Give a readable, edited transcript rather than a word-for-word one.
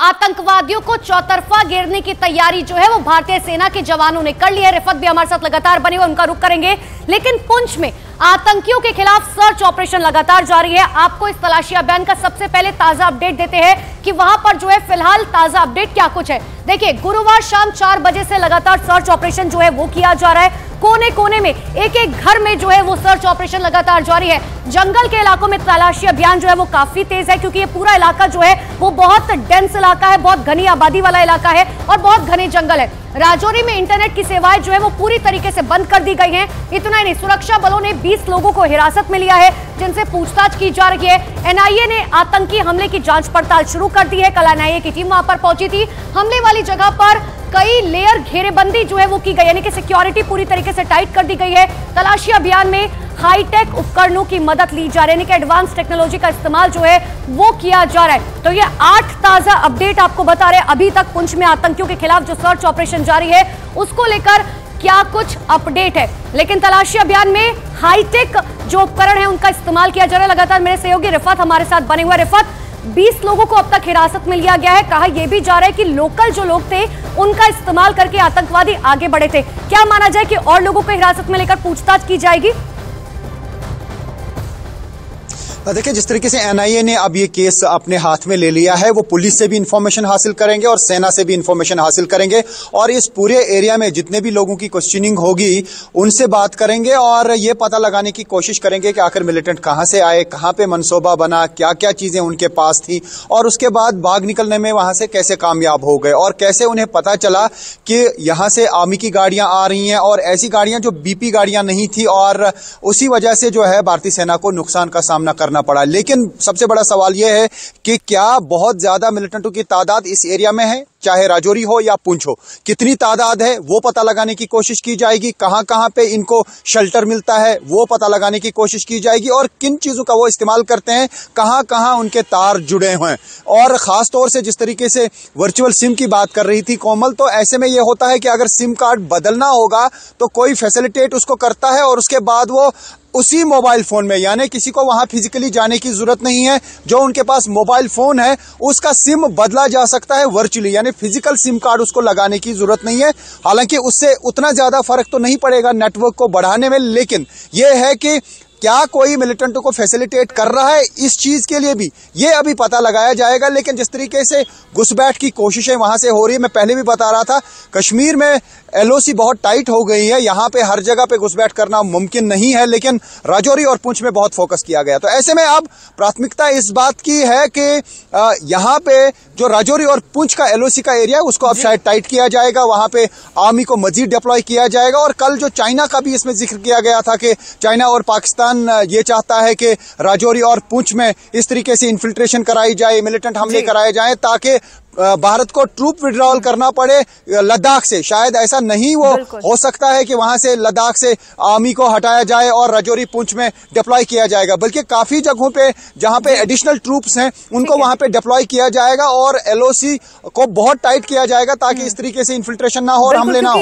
आतंकवादियों को चौतरफा घेरने की तैयारी जो है वो भारतीय सेना के जवानों ने कर ली है। रिफत भी हमारे साथ लगातार बने हुए, उनका रुख करेंगे। लेकिन पुंछ में आतंकियों के खिलाफ सर्च ऑपरेशन लगातार जारी है। आपको इस तलाशी अभियान का सबसे पहले ताजा अपडेट देते हैं कि वहां पर जो है फिलहाल ताजा अपडेट क्या कुछ है। देखिए, गुरुवार शाम 4 बजे से लगातार सर्च ऑपरेशन जो है वो किया जा रहा है। कोने कोने में एक एक घर में जो है वो सर्च ऑपरेशन लगातार जारी है। जंगल के इलाकों में तलाशी अभियान जो है वो काफी तेज है, क्योंकि ये पूरा इलाका जो है वो बहुत डेंस इलाका है, बहुत घनी आबादी वाला इलाका है और बहुत घने जंगल है। राजौरी में इंटरनेट की सेवाएं जो है वो पूरी तरीके से बंद कर दी गई हैं। इतना ही नहीं, सुरक्षा बलों ने 20 लोगों को हिरासत में लिया है, जिनसे पूछताछ की जा रही है। एनआईए ने आतंकी हमले की जांच पड़ताल शुरू कर दी है। कल एनआईए की टीम वहां पर पहुंची थी। हमले वाली जगह पर कई लेयर घेरेबंदी जो है वो की गई, यानी कि सिक्योरिटी पूरी तरीके से टाइट कर दी गई है। तलाशी अभियान में हाईटेक उपकरणों की मदद ली जा रही है, यानी कि एडवांस टेक्नोलॉजी का इस्तेमाल जो है वो किया जा रहा है। तो ये 8 ताजा अपडेट आपको बता रहे हैं। अभी तक पुंछ में आतंकियों के खिलाफ जो सर्च ऑपरेशन जारी है उसको लेकर क्या कुछ अपडेट है। लेकिन तलाशी अभियान में हाईटेक जो उपकरण है उनका इस्तेमाल किया जा रहा है। लगातार मेरे सहयोगी रिफत हमारे साथ बने हुए। रिफत, 20 लोगों को अब तक हिरासत में लिया गया है। कहा यह भी जा रहा है कि लोकल जो लोग थे उनका इस्तेमाल करके आतंकवादी आगे बढ़े थे। क्या माना जाए कि और लोगों को हिरासत में लेकर पूछताछ की जाएगी? देखिए, जिस तरीके से एनआईए ने अब ये केस अपने हाथ में ले लिया है, वो पुलिस से भी इंफॉर्मेशन हासिल करेंगे और सेना से भी इंफॉर्मेशन हासिल करेंगे और इस पूरे एरिया में जितने भी लोगों की क्वेश्चनिंग होगी उनसे बात करेंगे और ये पता लगाने की कोशिश करेंगे कि आखिर मिलिटेंट कहां से आए, कहां पे मनसूबा बना, क्या क्या चीजें उनके पास थी और उसके बाद भाग निकलने में वहां से कैसे कामयाब हो गए और कैसे उन्हें पता चला कि यहां से आर्मी की गाड़ियां आ रही हैं और ऐसी गाड़ियां जो बीपी गाड़ियां नहीं थी और उसी वजह से जो है भारतीय सेना को नुकसान का सामना करना पड़ा। लेकिन सबसे बड़ा सवाल यह है कि क्या बहुत ज्यादा मिलिटेंटों की तादाद इस एरिया में है, चाहे राजौरी हो या पुंछ हो, कितनी तादाद है वो पता लगाने की कोशिश की जाएगी। कहां कहां पे इनको शेल्टर मिलता है वो पता लगाने की कोशिश की जाएगी और किन चीजों का वो इस्तेमाल करते हैं, कहां कहां उनके तार जुड़े हुए हैं। और खास तौर से जिस तरीके से वर्चुअल सिम की बात कर रही थी कोमल, तो ऐसे में ये होता है कि अगर सिम कार्ड बदलना होगा तो कोई फैसिलिटेट उसको करता है और उसके बाद वो उसी मोबाइल फोन में, यानी किसी को वहां फिजिकली जाने की जरूरत नहीं है, जो उनके पास मोबाइल फोन है उसका सिम बदला जा सकता है वर्चुअली, यानी फिजिकल सिम कार्ड उसको लगाने की जरूरत नहीं है। हालांकि उससे उतना ज्यादा फर्क तो नहीं पड़ेगा नेटवर्क को बढ़ाने में, लेकिन यह है कि क्या कोई मिलिटेंटों को फैसिलिटेट कर रहा है, इस चीज के लिए भी ये अभी पता लगाया जाएगा। लेकिन जिस तरीके से घुसपैठ की कोशिशें वहां से हो रही है, मैं पहले भी बता रहा था, कश्मीर में एलओसी बहुत टाइट हो गई है, यहां पे हर जगह पे घुसपैठ करना मुमकिन नहीं है, लेकिन राजौरी और पुंछ में बहुत फोकस किया गया। तो ऐसे में अब प्राथमिकता इस बात की है कि यहां पे जो राजौरी और पुंछ का एलओसी का एरिया है उसको अब शायद टाइट किया जाएगा, वहां पे आर्मी को मजीद डिप्लॉय किया जाएगा। और कल जो चाइना का भी इसमें जिक्र किया गया था कि चाइना और पाकिस्तान ये चाहता है कि राजौरी और पुंछ में इस तरीके से इन्फिल्ट्रेशन कराई जाए, मिलिटेंट हमले कराए जाएं, ताकि भारत को ट्रूप विड्रॉल करना पड़े लद्दाख से। शायद ऐसा नहीं वो हो सकता है कि वहां से लद्दाख से आर्मी को हटाया जाए और राजौरी पुंछ में डिप्लॉय किया जाएगा, बल्कि काफी जगहों पे जहां पे एडिशनल ट्रूप्स हैं उनको वहां पे डिप्लॉय किया जाएगा और एलओसी को बहुत टाइट किया जाएगा ताकि इस तरीके से इन्फिल्ट्रेशन ना हो और हमले ना हो।